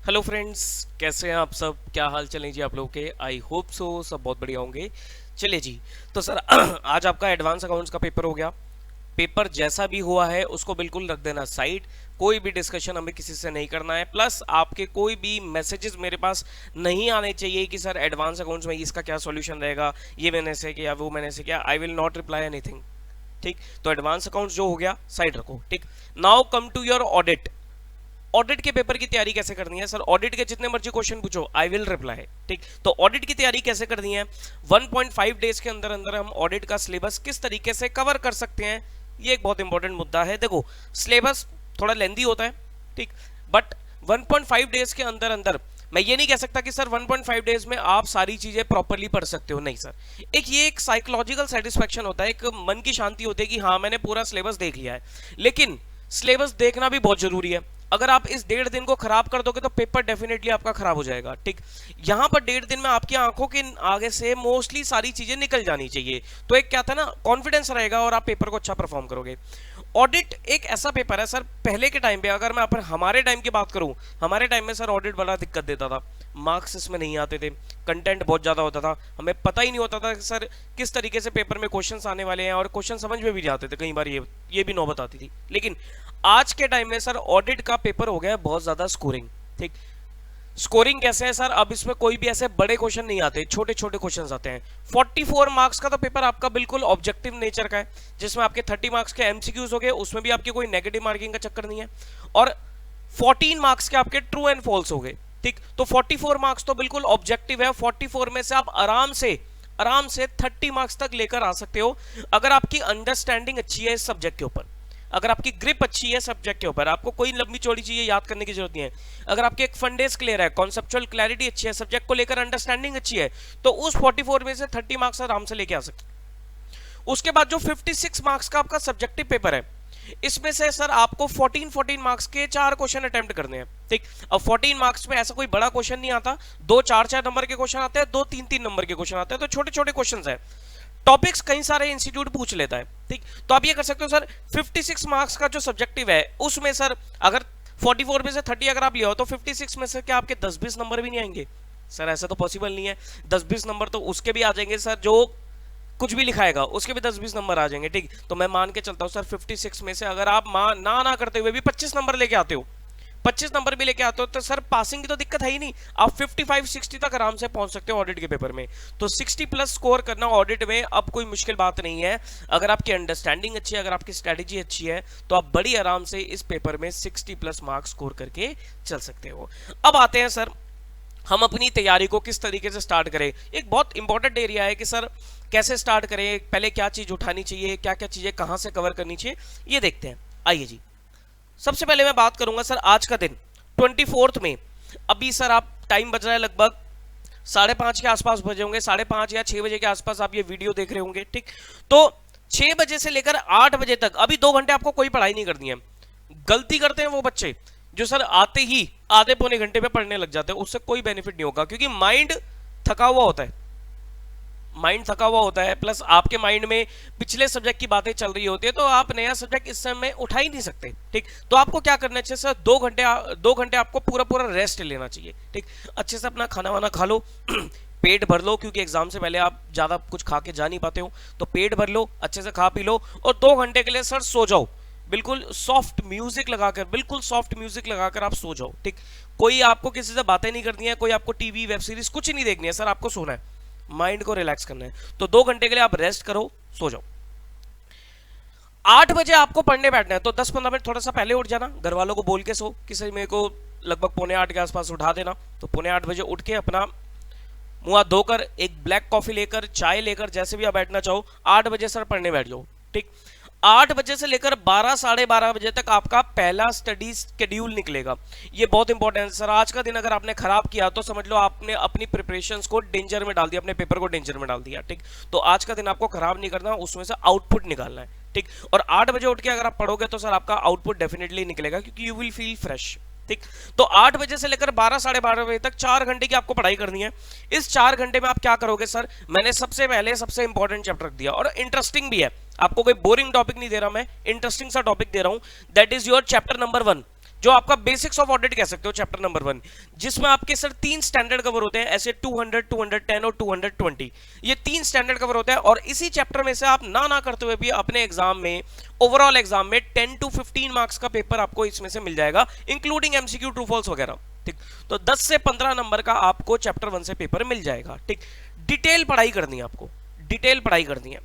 Hello friends, कैसे हैं आप सब? क्या हाल चलें जी आप लोगों के? आई होप सो सब बहुत बढ़िया होंगे। चलिए जी, तो सर आज आपका एडवांस अकाउंट्स का पेपर हो गया। पेपर जैसा भी हुआ है उसको बिल्कुल रख देना साइड। कोई भी डिस्कशन हमें किसी से नहीं करना है। प्लस आपके कोई भी मैसेजेस मेरे पास नहीं आने चाहिए कि सर एडवांस अकाउंट्स में इसका क्या सॉल्यूशन रहेगा, ये मैंने ऐसे किया, वो मैंने ऐसे किया। I will not reply anything. ठीक, तो एडवांस अकाउंट्स जो हो गया साइड रखो। ठीक, now come to your audit. Audit के पेपर की तैयारी कैसे करनी है? सर ऑडिट के जितने मर्जी क्वेश्चन पूछो, आई विल रिप्लाई। ठीक, तो ऑडिट की तैयारी कैसे करनी है? 1.5 डेज के अंदर अंदर हम ऑडिट का सिलेबस किस तरीके से कवर कर सकते हैं, ये एक बहुत इंपॉर्टेंट मुद्दा है। देखो, सिलेबस थोड़ा लेंदी होता है, ठीक, बट 1.5 डेज के अंदर अंदर मैं ये नहीं कह सकता कि सर 1.5 डेज में आप सारी चीजें प्रॉपर्ली पढ़ सकते हो। नहीं सर, ये एक साइकोलॉजिकल सेटिस्फेक्शन होता है, एक मन की शांति होती है कि हाँ मैंने पूरा सिलेबस देख लिया है। लेकिन सिलेबस देखना भी बहुत जरूरी है। अगर आप इस 1.5 दिन को खराब कर दोगे तो पेपर डेफिनेटली आपका खराब हो जाएगा। ठीक, यहां पर 1.5 दिन में आपकी आंखों के आगे से मोस्टली सारी चीजें निकल जानी चाहिए, तो एक क्या था ना, कॉन्फिडेंस रहेगा और आप पेपर को अच्छा परफॉर्म करोगे। ऑडिट एक ऐसा पेपर है सर, पहले के टाइम पे अगर मैं हमारे टाइम की बात करूं, हमारे टाइम में सर ऑडिट बड़ा दिक्कत देता था। मार्क्स इसमें नहीं आते थे, कंटेंट बहुत ज्यादा होता था, हमें पता ही नहीं होता था कि सर किस तरीके से पेपर में क्वेश्चंस आने वाले हैं, और क्वेश्चन समझ में भी जाते थे कई बार, ये भी नौबत आती थी। लेकिन आज के टाइम में सर ऑडिट का पेपर हो गया है बहुत ज्यादा स्कोरिंग। ठीक, स्कोरिंग कैसे है सर? अब इसमें कोई भी ऐसे बड़े क्वेश्चन नहीं आते, छोटे छोटे क्वेश्चन आते हैं। 44 मार्क्स का तो पेपर आपका बिल्कुल ऑब्जेक्टिव नेचर का है, जिसमें आपके 30 मार्क्स के एमसीक्यूज हो गए, उसमें भी आपकी कोई नेगेटिव मार्किंग का चक्कर नहीं है, और 14 मार्क्स के आपके ट्रू एंड फॉल्स हो गए। ठीक, तो 44 मार्क्स तो बिल्कुल ऑब्जेक्टिव है। 44 में से आप आराम से 30 मार्क्स तक लेकर आ सकते हो, अगर आपकी अंडरस्टैंडिंग अच्छी है इस सब्जेक्ट के ऊपर, अगर आपकी ग्रिप अच्छी है सब्जेक्ट के ऊपर, आपको कोई लंबी चौड़ी चीजें याद करने की जरूरत नहीं है, अगर आपके एक फंडेस क्लियर है, कॉन्सेप्चुअल क्लैरिटी अच्छी है, सब्जेक्ट को लेकर अंडरस्टैंडिंग अच्छी है, तो उस 44 में से 30 मार्क्स आराम से लेके आ सकते। उसके बाद जो 56 मार्क्स का आपका सब्जेक्टिव पेपर है, इसमें से सर आपको 14 मार्क्स के 4 क्वेश्चन अटेम्प्ट करने हैं। ठीक, अब 14 मार्क्स में ऐसा कोई बड़ा क्वेश्चन नहीं आता, 2 4 नंबर के क्वेश्चन आते हैं, 2 3 नंबर के क्वेश्चन आते हैं, तो छोटे छोटे क्वेश्चन है। टॉपिक्स कई सारे इंस्टीट्यूट पूछ लेता है। ठीक, तो आप ये कर सकते हो सर, 56 मार्क्स का जो सब्जेक्टिव है उसमें सर अगर 44 में से 30 अगर आप ले आओ, तो 56 में से क्या आपके 10-20 नंबर भी नहीं आएंगे? सर ऐसा तो पॉसिबल नहीं है। 10-20 नंबर तो उसके भी आ जाएंगे सर, जो कुछ भी लिखाएगा उसके भी 10-20 नंबर आ जाएंगे। ठीक, तो मैं मान के चलता हूं सर 56 में से अगर आप ना करते हुए भी 25 नंबर लेके आते हो, 25 नंबर भी लेके आते हो, तो सर पासिंग की तो दिक्कत है ही नहीं, आप 55-60 तक आराम से पहुंच सकते हो ऑडिट के पेपर में। तो 60 प्लस स्कोर करना ऑडिट में अब कोई मुश्किल बात नहीं है। अगर आपकी अंडरस्टैंडिंग अच्छी है, अगर आपकी स्ट्रेटेजी अच्छी है, तो आप बड़ी आराम से इस पेपर में 60 प्लस मार्क्स स्कोर करके चल सकते हो। अब आते हैं सर, हम अपनी तैयारी को किस तरीके से स्टार्ट करें। एक बहुत इंपॉर्टेंट एरिया है कि सर कैसे स्टार्ट करें, पहले क्या चीज उठानी चाहिए, क्या क्या चीजें कहां से कवर करनी चाहिए, ये देखते हैं। आइए जी, सबसे पहले मैं बात करूंगा सर आज का दिन 24 में। अभी सर आप टाइम बज रहा है लगभग 5:30 के आसपास बजे होंगे, 5:30 या 6 बजे के आसपास आप ये वीडियो देख रहे होंगे। ठीक, तो 6 बजे से लेकर 8 बजे तक अभी 2 घंटे आपको कोई पढ़ाई नहीं करनी है। गलती करते हैं वो बच्चे जो सर आते ही आधे पौने घंटे पे पढ़ने लग जाते हैं, उससे कोई बेनिफिट नहीं होगा, क्योंकि माइंड थका हुआ होता है, माइंड थका हुआ होता है, प्लस आपके माइंड में पिछले सब्जेक्ट की बातें चल रही होती है, तो आप नया सब्जेक्ट इस समय उठा ही नहीं सकते। ठीक, तो आपको क्या करना चाहिए सर, 2 घंटे आपको पूरा रेस्ट लेना चाहिए। ठीक, अच्छे से अपना खाना वाना खा लो पेट भर लो, क्योंकि एग्जाम से पहले आप ज्यादा कुछ खा के जा नहीं पाते हो, तो पेट भर लो, अच्छे से खा पी लो, और 2 घंटे के लिए सर सो जाओ, बिल्कुल सॉफ्ट म्यूजिक लगाकर, बिल्कुल सॉफ्ट म्यूजिक लगाकर आप सो जाओ। ठीक, कोई आपको किसी से बातें नहीं करनी है, कोई आपको टीवी वेब सीरीज कुछ नहीं देखनी है सर, आपको सोना है, माइंड को रिलैक्स करना है। तो 2 घंटे के लिए आप रेस्ट करो, सो जाओ। 8 बजे आपको पढ़ने बैठना है, तो 10-15 मिनट थोड़ा सा पहले उठ जाना, घर वालों को बोल के सो कि सर मेरे को लगभग 7:45 के आसपास उठा देना। तो 7:45 बजे उठ के अपना मुंह हाथ धोकर एक ब्लैक कॉफी लेकर, चाय लेकर, जैसे भी आप बैठना चाहो, 8 बजे सर पढ़ने बैठ जाओ। ठीक, 8 बजे से लेकर 12 साढ़े 12 बजे तक आपका पहला स्टडी शेड्यूल निकलेगा। ये बहुत इंपॉर्टेंट है सर, आज का दिन अगर आपने खराब किया तो समझ लो आपने अपनी प्रिपरेशंस को डेंजर में डाल दिया, अपने पेपर को डेंजर में डाल दिया। ठीक, तो आज का दिन आपको खराब नहीं करना, उसमें से आउटपुट निकालना है। ठीक, और 8 बजे उठ के अगर आप पढ़ोगे तो सर आपका आउटपुट डेफिनेटली निकलेगा, क्योंकि यू विल फील फ्रेश। ठीक, तो 8 बजे से लेकर 12 साढ़े 12 बजे तक 4 घंटे की आपको पढ़ाई करनी है। इस 4 घंटे में आप क्या करोगे सर, मैंने सबसे पहले सबसे इंपॉर्टेंट चैप्टर रख दिया, और इंटरेस्टिंग भी है, आपको कोई बोरिंग टॉपिक नहीं दे रहा मैं, इंटरेस्टिंग सा टॉपिक दे रहा हूं। That is your chapter number 1, जो आपका बेसिक्स ऑफ ऑडिट कह सकते हो चैप्टर नंबर 1, जिसमें आपके सर 3 स्टैंडर्ड कवर होते हैं, ऐसे 200, 210 और 220, ये 3 स्टैंडर्ड कवर होते हैं। और इसी चैप्टर में से आप ना करते हुए भी अपने एग्जाम में, ओवरऑल एग्जाम में 10 to 15 मार्क्स का पेपर आपको इसमें से मिल जाएगा, इंक्लूडिंग एमसीक्यू, ट्रू फॉल्स वगैरह। ठीक, तो 10 से 15 नंबर का आपको चैप्टर 1 से पेपर मिल जाएगा। ठीक, डिटेल पढ़ाई करनी है आपको, डिटेल पढ़ाई करनी है।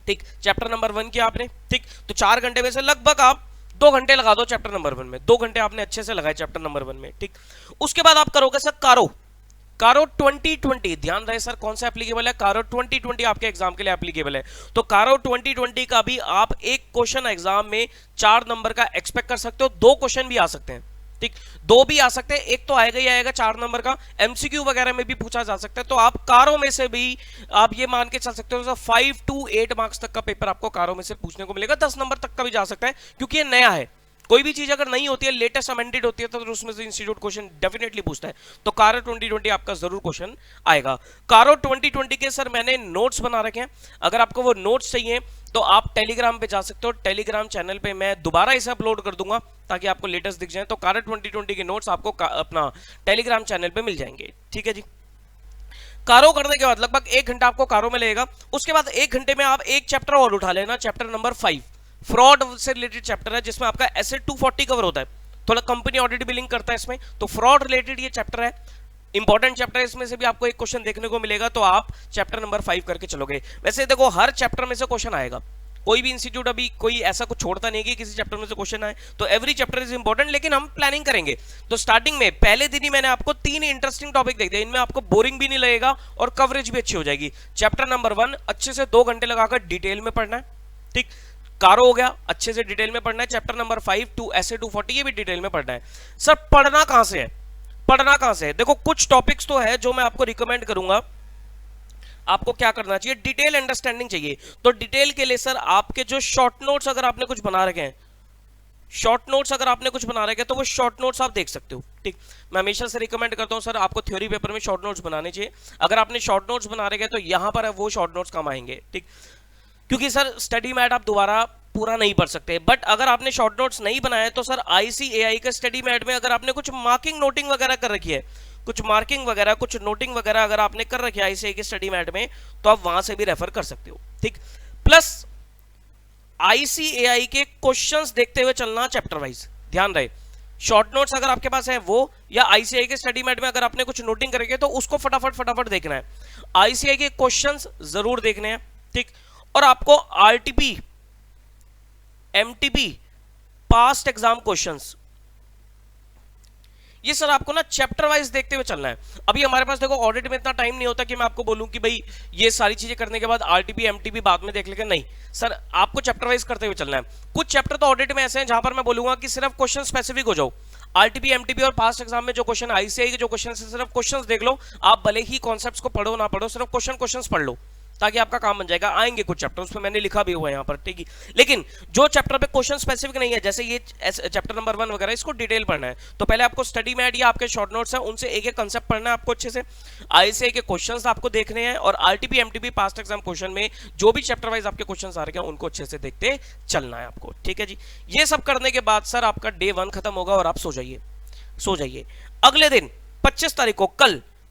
ठीक, चैप्टर नंबर 1 किया आपने, ठीक, तो 4 घंटे में से लगभग आप 2 घंटे लगा दो चैप्टर नंबर 1 में, 2 घंटे आपने अच्छे से लगाए चैप्टर नंबर 1 में। ठीक, उसके बाद आप करोगे सर कारो 2020, ध्यान रहे सर कौन सा एप्लीकेबल है, कारो 2020 आपके एग्जाम के लिए एप्लीकेबल है। तो कारो 2020 का भी आप एक क्वेश्चन एग्जाम में 4 नंबर का एक्सपेक्ट कर सकते हो, 2 क्वेश्चन भी आ सकते हैं। ठीक, 2 भी आ सकते हैं, एक तो आएगा ही आएगा 4 नंबर का, एमसीक्यू वगैरह में भी पूछा जा सकता है। तो आप कारों में से भी आप ये मान के चल सकते हो 5 to 8 मार्क्स तक का पेपर आपको कारों में से पूछने को मिलेगा, 10 नंबर तक का भी जा सकता है, क्योंकि ये नया है। कोई भी चीज अगर नहीं होती है, लेटेस्ट अमेंडेड होती है, तो उसमें से इंस्टीट्यूट क्वेश्चन डेफिनेटली पूछता है। तो कारो 2020 आपका जरूर क्वेश्चन आएगा। कारो 2020 के सर मैंने नोट्स बना रखे हैं, अगर आपको वो नोट्स चाहिए तो आप टेलीग्राम पे जा सकते हो, टेलीग्राम चैनल पे मैं दोबारा इसे अपलोड कर दूंगा ताकि आपको लेटेस्ट दिख जाए। तो कारो 2020 के नोट्स आपको अपना टेलीग्राम चैनल पे मिल जाएंगे। ठीक है जी, कारो करने के बाद लगभग 1 घंटा आपको कारो में लगेगा। उसके बाद 1 घंटे में आप एक चैप्टर और उठा लेना, चैप्टर नंबर 5, फ्रॉड से रिलेटेड चैप्टर है, जिसमें आपका एसेट 240 कवर होता है, थोड़ा कंपनी ऑडिट भी लिंक करता है इसमें। तो फ्रॉड रिलेटेड ये चैप्टर है, इंपॉर्टेंट चैप्टर है, इसमें से भी आपको एक क्वेश्चन देखने को मिलेगा, तो आप चैप्टर नंबर 5 करके चलोगे। वैसे देखो हर चैप्टर में से क्वेश्चन आएगा, कोई भी इंस्टीट्यूट अभी कोई ऐसा कुछ छोड़ता नहीं कि किसी चैप्टर में से क्वेश्चन आए, तो एवरी चैप्टर इज इंपॉर्टेंट, लेकिन हम प्लानिंग करेंगे। तो स्टार्टिंग में पहले दिन ही मैंने आपको 3 इंटरेस्टिंग टॉपिक देख दिया, इनमें आपको बोरिंग भी नहीं लगेगा और कवरेज भी अच्छी हो जाएगी। चैप्टर नंबर 1 अच्छे से 2 घंटे लगाकर डिटेल में पढ़ना है। ठीक, कारो हो गया, अच्छे से डिटेल में पढ़ना है। चैप्टर नंबर 5 टू ऐसे 240 ये भी डिटेल में पढ़ना है। सर पढ़ना कहां से है, पढ़ना कहां से है? देखो कुछ टॉपिक्स तो है जो मैं आपको रिकमेंड करूंगा, आपको क्या करना चाहिए, डिटेल अंडरस्टैंडिंग चाहिए। तो डिटेल के लिए सर आपके जो शॉर्ट नोट्स अगर आपने कुछ बना रखे हैं, शॉर्ट नोट्स अगर आपने कुछ बना रखे हैं तो वो शॉर्ट नोट्स आप देख सकते हो। ठीक, मैं हमेशा से रिकमेंड करता हूं सर आपको थ्योरी पेपर में शॉर्ट नोट्स बनाने चाहिए। अगर आपने शॉर्ट नोट्स बना रखे हैं तो यहां पर वो शॉर्ट नोट्स काम आएंगे। ठीक, क्योंकि सर स्टडी मैट आप दोबारा पूरा नहीं पढ़ सकते, बट अगर आपने शॉर्ट नोट्स नहीं बनाए तो सर ICAI का स्टडी मैट में अगर आपने कुछ मार्किंग नोटिंग वगैरह कर रखी है, कुछ मार्किंग वगैरह कुछ नोटिंग वगैरह अगर आपने कर रखी है ICAI के स्टडी मैट में, तो आप वहां से भी रेफर कर सकते हो। ठीक, प्लस ICAI के क्वेश्चंस देखते हुए चलना चैप्टर वाइज, ध्यान रहे। शॉर्ट नोट्स अगर आपके पास है वो, या ICAI के स्टडी मैट में अगर आपने कुछ नोटिंग करके तो उसको फटाफट देखना है। ICAI के क्वेश्चंस जरूर देखने हैं। ठीक, और आपको RTP MTP past exam questions, ये सर आपको ना चैप्टर वाइज देखते हुए चलना है। अभी हमारे पास देखो ऑडिट में इतना टाइम नहीं होता कि मैं आपको बोलूं कि भाई ये सारी चीजें करने के बाद RTP MTP बाद में देख लेंगे, नहीं सर, आपको चैप्टर वाइज करते हुए चलना है। कुछ चैप्टर तो ऑडिट में ऐसे हैं जहां पर मैं बोलूंगा कि सिर्फ क्वेश्चन स्पेसिफिक हो जाओ। RTP MTP और पास्ट एग्जाम में जो क्वेश्चन ICAI के जो क्वेश्चन सिर्फ क्वेश्चन देख लो, आप भले ही कॉन्सेप्ट्स को पढ़ो ना पढ़ो, सिर्फ क्वेश्चन पढ़ लो, ताकि आपका काम बन जाएगा। आएंगे कुछ चैप्टर, उसमें मैंने लिखा भी हुआ है यहाँ पर। ठीक है, लेकिन जो चैप्टर पे क्वेश्चन स्पेसिफिक नहीं है, जैसे ये चैप्टर नंबर 1 वगैरह, इसको डिटेल पढ़ना है तो पहले आपको स्टडी मैट या आपके शॉर्ट नोट्स हैं उनसे एक एक कंसेप्ट पढ़ना है आपको अच्छे से। ICAI के क्वेश्चंस आपको देखने हैं, और RTP MTP past exam question में जो भी चैप्टर वाइज आपके क्वेश्चंस आ रहे हैं उनको अच्छे से देखते चलना है आपको। ठीक है जी, ये सब करने के बाद सर आपका डे 1 खत्म होगा और आप सो जाइए। अगले दिन 25 तारीख को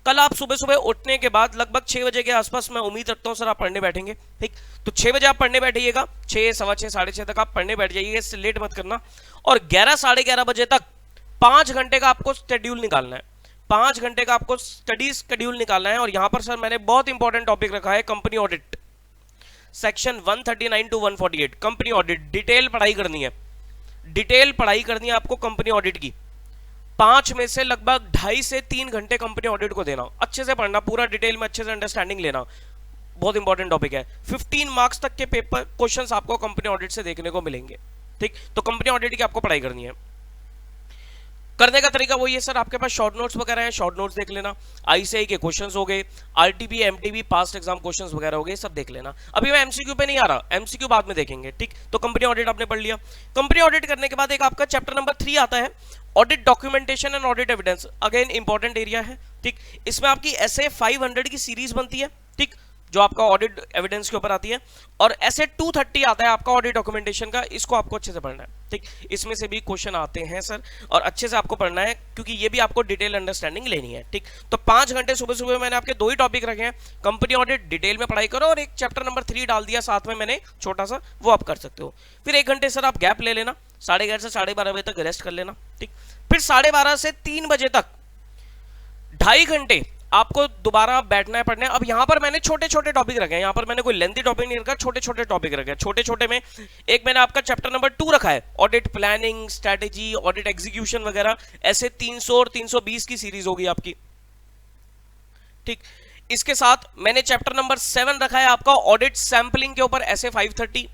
कल आप सुबह उठने के बाद लगभग 6 बजे के आसपास मैं उम्मीद रखता हूं सर आप पढ़ने बैठेंगे। ठीक, तो 6 बजे आप पढ़ने बैठिएगा, 6, सवा 6, साढ़े 6 तक आप पढ़ने बैठ जाइए, इससे लेट मत करना। और 11, साढ़े 11 बजे तक 5 घंटे का आपको शेड्यूल निकालना है, 5 घंटे का आपको स्टडी शेड्यूल निकालना है। और यहां पर सर मैंने बहुत इंपॉर्टेंट टॉपिक रखा है, company audit, section 139 to 148, company audit. Detail पढ़ाई करनी है, डिटेल पढ़ाई करनी है आपको कंपनी ऑडिट की। 5 में से लगभग 2.5 से 3 घंटे कंपनी ऑडिट को देना, अच्छे से पढ़ना, पूरा डिटेल में अच्छे से अंडरस्टैंडिंग लेना, बहुत इंपॉर्टेंट टॉपिक है। 15 मार्क्स तक के पेपर क्वेश्चंस आपको कंपनी ऑडिट से देखने को मिलेंगे। ठीक, तो कंपनी ऑडिट की आपको पढ़ाई करनी है। करने का तरीका वही है सर, आपके पास शॉर्ट नोट्स वगैरह हैं, शॉर्ट नोट्स देख लेना। ICAI के क्वेश्चंस हो गए, RTP MTP past exam questions वगैरह हो गए, सब देख लेना। अभी मैं MCQ पे नहीं आ रहा, MCQ बाद में देखेंगे। ठीक, तो कंपनी ऑडिट आपने पढ़ लिया। कंपनी ऑडिट करने के बाद एक आपका चैप्टर नंबर 3 आता है, audit documentation and audit evidence. Again important area है। ठीक, इसमें आपकी SA 500 की सीरीज बनती है। ठीक, जो आपका ऑडिट एविडेंस के ऊपर आती है, और ऐसे 230 आता है आपका ऑडिट डॉक्यूमेंटेशन का, इसको आपको अच्छे से पढ़ना है, ठीक। इसमें से भी क्वेश्चन आते हैं सर, और अच्छे से आपको पढ़ना है, क्योंकि ये भी आपको डिटेल अंडरस्टैंडिंग लेनी है, ठीक। तो 5 घंटे सुबह सुबह मैंने आपके 2 ही टॉपिक रखे हैं, कंपनी ऑडिट डिटेल में पढ़ाई करो, और एक चैप्टर नंबर 3 डाल दिया साथ में मैंने छोटा सा, वो आप कर सकते हो। फिर 1 घंटे सर आप गैप ले लेना, 11:30 से 12:30 बजे तक रेस्ट कर लेना, ठीक। फिर 12:30 से 3 बजे तक 2.5 घंटे आपको दोबारा बैठना है पढ़ने। अब यहां पर मैंने छोटे छोटे टॉपिक रखे हैं, यहां पर मैंने कोई लेंथी टॉपिक नहीं रखा, छोटे छोटे टॉपिक रखे हैं। छोटे छोटे में एक मैंने आपका चैप्टर नंबर 2 रखा है, audit planning, strategy, audit execution वगैरह, ऐसे 300 और 320 की सीरीज होगी आपकी, ठीक। इसके साथ मैंने चैप्टर नंबर 7 रखा है आपका ऑडिट सैंपलिंग के ऊपर, ऐसे 530,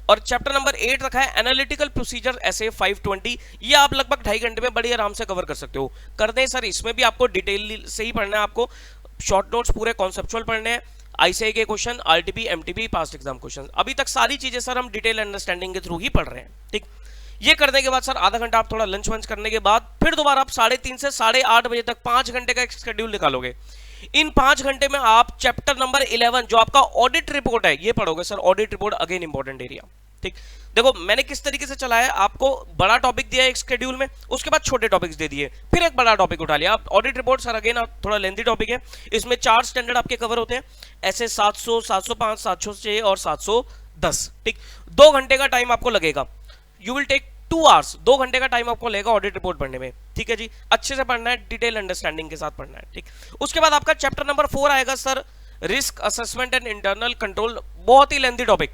और चैप्टर नंबर 8 रखा है एनालिटिकल प्रोसीजर, ऐसे 520। ये आप लगभग 2.5 घंटे में बड़ी आराम से कवर कर सकते हो। कर दें सर, इसमें भी आपको डिटेल से ही पढ़ना है, आपको शॉर्ट नोट्स पूरे कॉन्सेप्चुअल पढ़ने हैं, आईसीआई के question, RTP, MTP, past exam question. अभी तक सारी चीजें सर हम डिटेल अंडरस्टैंडिंग के थ्रू ही पढ़ रहे हैं, ठीक। ये करने के बाद सर आधा घंटा आप थोड़ा लंच वंच करने के बाद फिर दोबारा आप 3:30 से 8:30 बजे तक 5 घंटे का एक शेड्यूल निकालोगे। इन 5 घंटे में आप चैप्टर नंबर 11 जो आपका ऑडिट रिपोर्ट है ये पढ़ोगे sir. Audit report again important area, ठीक। देखो मैंने किस तरीके से चलाया है, आपको बड़ा टॉपिक दिया एक शेड्यूल में, उसके बाद छोटे टॉपिक्स दे दिए, फिर एक बड़ा टॉपिक उठा लिया। आप ऑडिट रिपोर्ट सर अगेन थोड़ा लेंथी टॉपिक है, इसमें 4 स्टैंडर्ड आपके कवर होते हैं, ऐसे 700, 705, 706 और 710, ठीक। 2 घंटे का टाइम आपको लगेगा, यू विल टेक 2 आवर्स, 2 घंटे का टाइम आपको लगेगा ऑडिट रिपोर्ट पढ़ने में, ठीक है जी। अच्छे से पढ़ना है, डिटेल अंडरस्टैंडिंग के साथ पढ़ना है, ठीक। उसके बाद आपका चैप्टर नंबर 4 आएगा sir, risk assessment and internal control. बहुत ही लेंथी टॉपिक,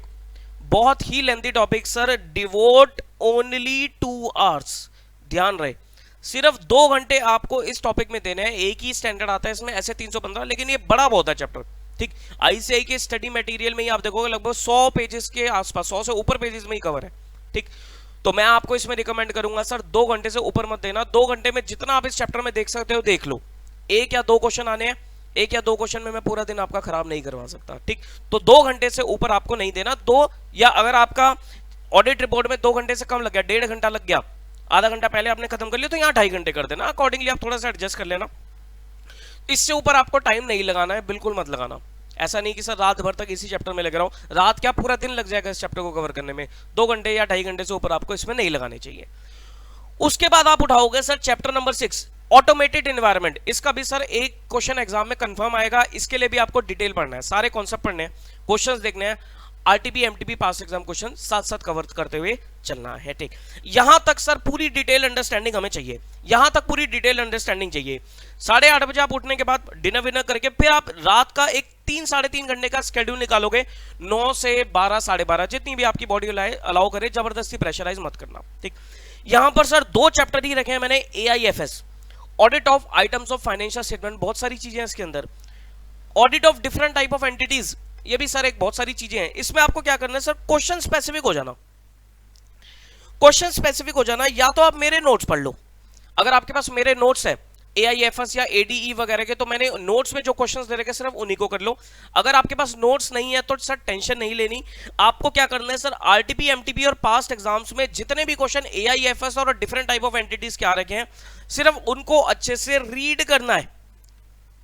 बहुत ही lengthy topic sir, devote only 2 hours, ध्यान रहे सिर्फ 2 घंटे आपको इस टॉपिक में देने हैं। एक ही स्टैंडर्ड आता है इसमें, ऐसे 315, लेकिन ये बड़ा बहुत है चैप्टर, ठीक। आईसीआई के स्टडी मटेरियल में ही आप देखोगे लगभग 100 पेजेस के आसपास, 100 से ऊपर पेजेस में ही कवर है, ठीक। तो मैं आपको इसमें रिकमेंड करूंगा सर 2 घंटे से ऊपर मत देना। 2 घंटे में जितना आप इस चैप्टर में देख सकते हो देख लो। 1 या 2 क्वेश्चन आने हैं, 1 या 2 क्वेश्चन में मैं पूरा दिन आपका खराब नहीं करवा सकता, ठीक। तो 2 घंटे से ऊपर आपको नहीं देना। 2 या अगर आपका ऑडिट रिपोर्ट में 2 घंटे से कम लग गया, 1.5 घंटा लग गया, आधा घंटा पहले आपने खत्म कर लिया, तो यहाँ 2.5 घंटे कर देना। अकॉर्डिंगली आप थोड़ा सा एडजस्ट कर लेना, इससे ऊपर आपको टाइम नहीं लगाना है, बिल्कुल मत लगाना। ऐसा नहीं कि सर रात भर तक इसी चैप्टर में लग रहा हूं, रात क्या पूरा दिन लग जाएगा इस चैप्टर को कवर करने में। 2 घंटे या 2.5 घंटे से ऊपर आपको इसमें नहीं लगाने चाहिए। उसके बाद आप उठाओगे sir chapter number 6 automated environment. इसका भी सर एक क्वेश्चन एग्जाम में कंफर्म आएगा, इसके लिए भी आपको डिटेल पढ़ना है, सारे कॉन्सेप्ट पढ़ने हैं, क्वेश्चंस देखने हैं, आरटीपी एमटीपी पास एग्जाम क्वेश्चन साथ साथ कवर करते हुए चलना है, ठीक। यहां तक सर पूरी डिटेल अंडरस्टैंडिंग हमें चाहिए, यहां तक पूरी डिटेल अंडरस्टैंडिंग चाहिए। 8:30 बजे आप उठने के बाद डिनर विनर करके फिर आप रात का एक 3 साढ़े 3 घंटे का स्केड्यूल निकालोगे, 9 से 12 साढ़े 12, जितनी भी आपकी बॉडी अलाउ करे, जबरदस्ती प्रेशराइज मत करना, ठीक। यहां पर सर 2 चैप्टर ही रखे हैं मैंने, AIFS, audit of items of financial statement, बहुत सारी चीजें हैं इसके अंदर, audit of different type of entities, ये भी सर एक बहुत सारी चीजें हैं। इसमें आपको क्या करना है सर, क्वेश्चन स्पेसिफिक हो जाना, क्वेश्चन स्पेसिफिक हो जाना। या तो आप मेरे नोट्स पढ़ लो, अगर आपके पास मेरे नोट्स है एआईएफएस या एडीई वगैरह के, तो मैंने नोट्स में जो क्वेश्चंस दे रखे सिर्फ उन्हीं को कर लो। अगर आपके पास नोट्स नहीं है तो सर टेंशन नहीं लेनी, आपको क्या करना है सर, आरटीपी एमटीपी और पास्ट एग्जाम्स में जितने भी क्वेश्चन एआईएफएस और डिफरेंट टाइप ऑफ एंटिटीज के आ रखे हैं, सिर्फ उनको अच्छे से रीड करना है,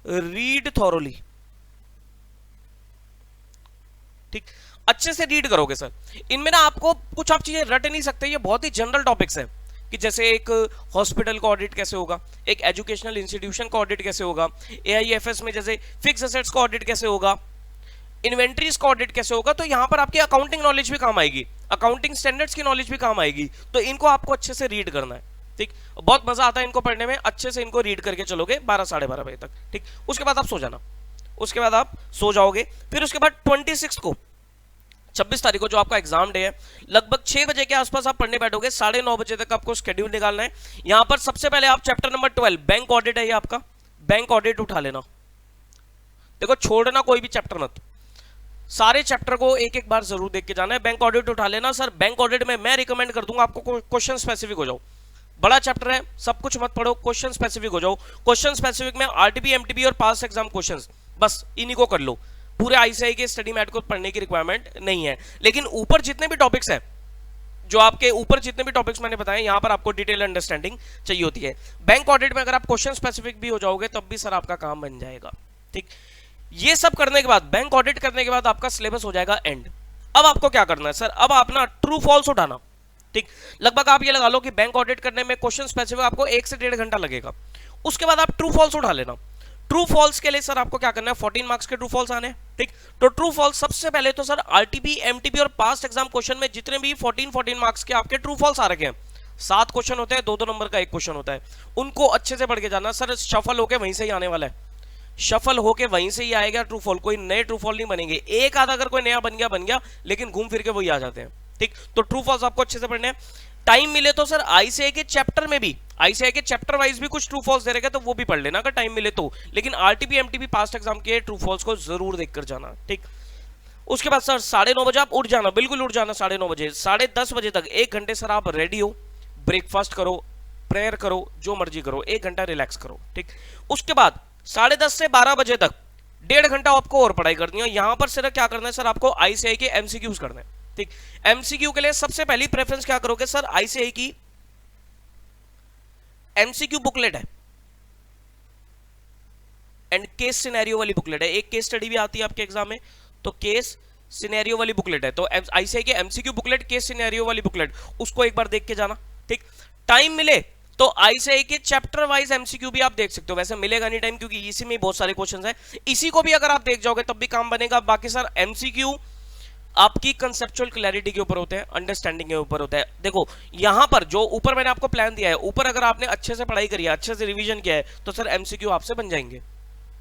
रीड थॉरोली, ठीक। अच्छे से रीड करोगे सर। इनमें ना आपको कुछ आप चीजें रट नहीं सकते, ये बहुत ही जनरल टॉपिक्स हैं, कि जैसे एक हॉस्पिटल का ऑडिट कैसे होगा, एक एजुकेशनल इंस्टीट्यूशन का ऑडिट कैसे होगा, एआईएफएस में जैसे फिक्स एसेट्स का ऑडिट कैसे होगा, इन्वेंट्रीज का ऑडिट कैसे होगा। तो यहां पर आपकी अकाउंटिंग नॉलेज भी काम आएगी, अकाउंटिंग स्टैंडर्ड्स की नॉलेज भी काम आएगी, तो इनको आपको अच्छे से रीड करना है, ठीक। बहुत मजा आता है इनको पढ़ने में, अच्छे से इनको रीड करके चलोगे 12 साढ़े 12 बजे तक, ठीक। उसके बाद आप सो जाना, उसके बाद आप सो जाओगे। फिर उसके बाद 26 को 26 तारीख को जो आपका एग्जाम डे है, लगभग 6 बजे के आसपास आप पढ़ने बैठोगे, 9:30 बजे तक आपको शेड्यूल निकालना है। यहां पर सबसे पहले आप चैप्टर नंबर 12 बैंक ऑडिट है, ये आपका बैंक ऑडिट उठा लेना। देखो छोड़ना कोई भी चैप्टर मत, सारे चैप्टर को एक एक बार जरूर देख के जाना है। बैंक ऑडिट उठा लेना सर। बैंक ऑडिट में मैं रिकमेंड कर दूंगा आपको क्वेश्चन स्पेसिफिक हो जाओ, बड़ा चैप्टर है, सब कुछ मत पढ़ो, क्वेश्चन स्पेसिफिक हो जाओ। क्वेश्चन स्पेसिफिक में आरटीपी एमटीपी और पास एग्जाम क्वेश्चंस, बस इन्हीं को कर लो। पूरे आईसीआई के स्टडी मैट को पढ़ने की रिक्वायरमेंट नहीं है, लेकिन ऊपर जितने भी टॉपिक्स हैं, जो आपके ऊपर जितने भी टॉपिक्स मैंने बताए, यहां पर आपको डिटेल अंडरस्टैंडिंग चाहिए होती है। बैंक ऑडिट में अगर आप क्वेश्चन स्पेसिफिक भी हो जाओगे तब भी सर आपका काम बन जाएगा, ठीक। ये सब करने के बाद, बैंक ऑडिट करने के बाद आपका सिलेबस हो जाएगा एंड। अब आपको क्या करना है सर, अब आप ना ट्रू फॉल्स उठाना, ठीक। लगभग आप ये लगा लो कि बैंक ऑडिट करने में क्वेश्चन स्पेसिफिक आपको 1 से 1.5 घंटा लगेगा। उसके बाद आप ट्रू फॉल्स उठा लेना। ट्रू फॉल्स के लिए सर आपको क्या करना है, 14 मार्क्स के ट्रू फॉल्स आने, ठीक। तो ट्रू फॉल्स सबसे पहले तो सर आरटीपी, एमटीपी और पास्ट एग्जाम क्वेश्चन में जितने भी 14 मार्क्स के आपके ट्रू फॉल्स आ रखे हैं, 7 क्वेश्चन होते हैं, 2-2 नंबर का एक क्वेश्चन होता है, उनको अच्छे से पढ़ के जाना। सर शफल होके वहीं से ही आने वाला है, शफल होके वहीं से ही आएगा ट्रू फॉल, कोई नए ट्रू फॉल नहीं बनेंगे। एक आधा अगर कोई नया बन गया, लेकिन घूम फिर के वही आ जाते हैं, ठीक। तो ट्रू फॉल्स आपको अच्छे से पढ़ने हैं। टाइम मिले तो सर आईसीआई के चैप्टर में भी, आईसीआई के चैप्टर वाइज भी कुछ ट्रू फॉल्स दे रखे तो वो भी पढ़ लेना अगर टाइम मिले तो, लेकिन आरटीपी एमटीपी पास्ट एग्जाम के ट्रू फॉल्स को जरूर देखकर जाना, ठीक। उसके बाद सर 9:30 बजे आप उठ जाना, बिल्कुल उठ जाना 9:30 बजे। 10:30 बजे तक 1 घंटे सर आप रेडी हो, ब्रेकफास्ट करो, प्रेयर करो, जो मर्जी करो, 1 घंटा रिलैक्स करो, ठीक। उसके बाद 10:30 से 12 बजे तक 1.5 घंटा आपको और पढ़ाई करनी है। यहां पर सर क्या करना है, सर आपको आईसीआई के एमसीक्यूज करना है, ठीक। एमसीक्यू के लिए सबसे पहली प्रेफरेंस क्या करोगे सर, आईसीआई की एमसीक्यू बुकलेट है एंड केस सिनेरियो वाली बुकलेट है। एक केस स्टडी भी आती है आपके एग्जाम में, तो केस सिनेरियो वाली बुकलेट है। तो आईसीआई के एमसीक्यू बुकलेट, केस सिनेरियो वाली बुकलेट, उसको एक बार देख के जाना, ठीक। टाइम मिले तो आईसीआई के चैप्टर वाइज एमसीक्यू भी आप देख सकते हो, वैसे मिलेगा नहीं टाइम क्योंकि इसी में बहुत सारे क्वेश्चंस हैं, इसी को भी अगर आप देख जाओगे तब भी काम बनेगा। बाकी सर एमसीक्यू आपकी कंसेप्चुअल क्लैरिटी के ऊपर होते हैं, अंडरस्टैंडिंग के ऊपर होता है। देखो यहां पर जो ऊपर मैंने आपको प्लान दिया है, ऊपर अगर आपने अच्छे से पढ़ाई करी है, अच्छे से रिवीजन किया है, तो सर एमसीक्यू आपसे बन जाएंगे,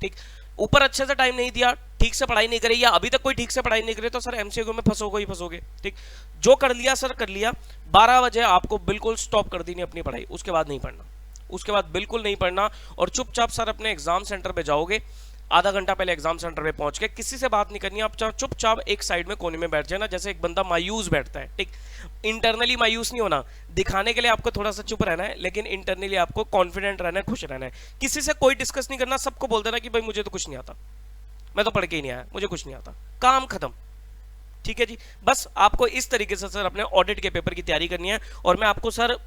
ठीक। ऊपर अच्छे से टाइम नहीं दिया, ठीक से पढ़ाई नहीं करी, या अभी तक कोई ठीक से पढ़ाई नहीं करे, तो सर एमसीक्यू में फंसोगे ही फंसोगे, ठीक। जो कर लिया सर कर लिया। 12 बजे आपको बिल्कुल स्टॉप कर देनी अपनी पढ़ाई, उसके बाद नहीं पढ़ना, उसके बाद बिल्कुल नहीं पढ़ना, और चुपचाप सर अपने एग्जाम सेंटर पे जाओगे। आधा घंटा पहले एग्जाम सेंटर पे पहुंच के किसी से बात नहीं करनी, आप चुपचाप एक साइड में कोने में बैठ जाना, जैसे एक बंदा मायूस बैठता है, ठीक। इंटरनली मायूस नहीं होना, दिखाने के लिए आपको थोड़ा सा चुप रहना है, लेकिन इंटरनली आपको कॉन्फिडेंट रहना है, खुश रहना है। किसी से कोई डिस्कस नहीं करना, सबको बोल देना कि भाई मुझे तो कुछ नहीं आता, मैं तो पढ़ के ही नहीं आया, मुझे कुछ नहीं आता, काम खत्म, ठीक है जी। बस आपको इस तरीके से सर अपने ऑडिट के पेपर की तैयारी करनी है। और मैं आपको सर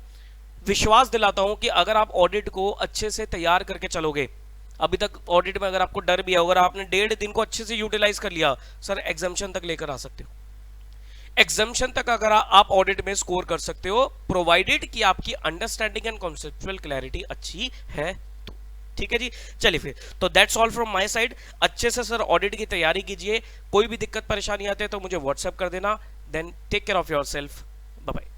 विश्वास दिलाता हूं कि अगर आप ऑडिट को अच्छे से तैयार करके चलोगे, अभी तक ऑडिट में अगर आपको डर भी है, अगर आपने 1.5 दिन को अच्छे से यूटिलाइज कर लिया, सर एग्जामिशन तक लेकर आ सकते हो। एग्जामिशन तक अगर आप ऑडिट में स्कोर कर सकते हो, प्रोवाइडेड कि आपकी अंडरस्टैंडिंग एंड कॉन्सेप्चुअल क्लैरिटी अच्छी है तो, ठीक है जी। चलिए फिर, तो that's all from my side. अच्छे से सर ऑडिट की तैयारी कीजिए, कोई भी दिक्कत परेशानी आती है तो मुझे व्हाट्सएप कर देना। Then take care of yourself, bye bye.